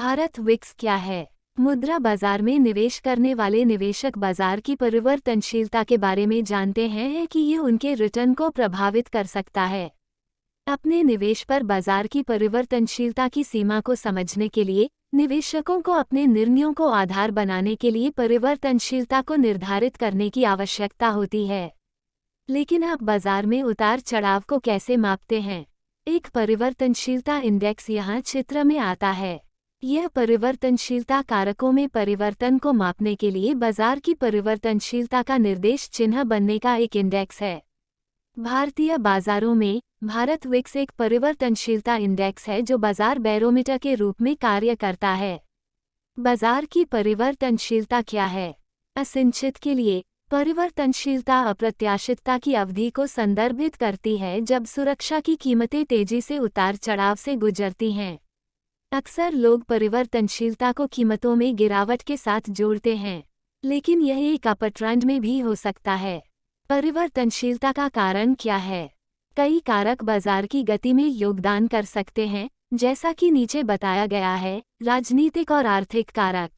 Bharat Vicks क्या है? मुद्रा बाजार में निवेश करने वाले निवेशक बाजार की परिवर्तनशीलता के बारे में जानते हैं कि ये उनके रिटर्न को प्रभावित कर सकता है। अपने निवेश पर बाजार की परिवर्तनशीलता की सीमा को समझने के लिए निवेशकों को अपने निर्णयों को आधार बनाने के लिए परिवर्तनशीलता को निर्धारित करने की आवश्यकता होती है। लेकिन आप बाजार में उतार चढ़ाव को कैसे मापते हैं? एक परिवर्तनशीलता इंडेक्स यहाँ चित्र में आता है। यह परिवर्तनशीलता कारकों में परिवर्तन को मापने के लिए बाजार की परिवर्तनशीलता का निर्देश चिन्ह बनने का एक इंडेक्स है। भारतीय बाजारों में भारत विक्स एक परिवर्तनशीलता इंडेक्स है जो बाजार बैरोमीटर के रूप में कार्य करता है। बाजार की परिवर्तनशीलता क्या है? असिंचित के लिए परिवर्तनशीलता अप्रत्याशितता की अवधि को संदर्भित करती है जब सुरक्षा की कीमतें तेजी से उतार चढ़ाव से गुजरती हैं। अक्सर लोग परिवर्तनशीलता को कीमतों में गिरावट के साथ जोड़ते हैं, लेकिन यह एक अपट्रेंड में भी हो सकता है। परिवर्तनशीलता का कारण क्या है? कई कारक बाजार की गति में योगदान कर सकते हैं, जैसा कि नीचे बताया गया है। राजनीतिक और आर्थिक कारक,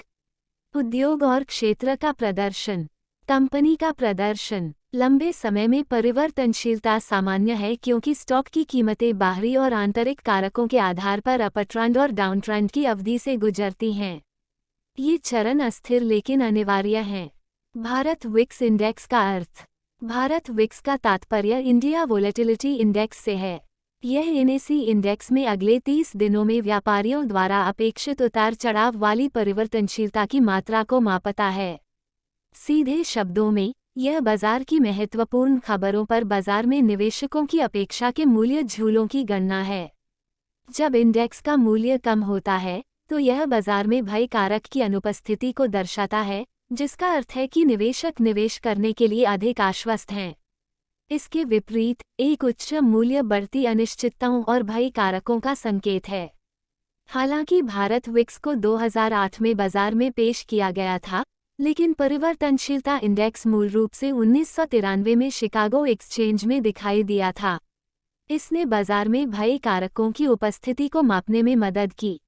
उद्योग और क्षेत्र का प्रदर्शन, कंपनी का प्रदर्शन। लंबे समय में परिवर्तनशीलता सामान्य है क्योंकि स्टॉक की कीमतें बाहरी और आंतरिक कारकों के आधार पर अपट्रेंड और डाउनट्रेंड की अवधि से गुजरती हैं। ये चरण अस्थिर लेकिन अनिवार्य हैं। भारत विक्स इंडेक्स का अर्थ। भारत विक्स का तात्पर्य इंडिया वोलेटिलिटी इंडेक्स से है। यह एनएसी इंडेक्स में अगले 30 दिनों में व्यापारियों द्वारा अपेक्षित उतार चढ़ाव वाली परिवर्तनशीलता की मात्रा को मापता है। सीधे शब्दों में, यह बाजार की महत्वपूर्ण खबरों पर बाजार में निवेशकों की अपेक्षा के मूल्य झूलों की गणना है। जब इंडेक्स का मूल्य कम होता है, तो यह बाजार में भय कारक की अनुपस्थिति को दर्शाता है, जिसका अर्थ है कि निवेशक निवेश करने के लिए अधिक आश्वस्त हैं। इसके विपरीत, एक उच्च मूल्य बढ़ती अनिश्चितताओं और भय कारकों का संकेत है। हालांकि भारत विक्स को 2008 में बाजार में पेश किया गया था, लेकिन परिवर्तनशीलता इंडेक्स मूल रूप से 1993 में शिकागो एक्सचेंज में दिखाई दिया था। इसने बाजार में भय कारकों की उपस्थिति को मापने में मदद की।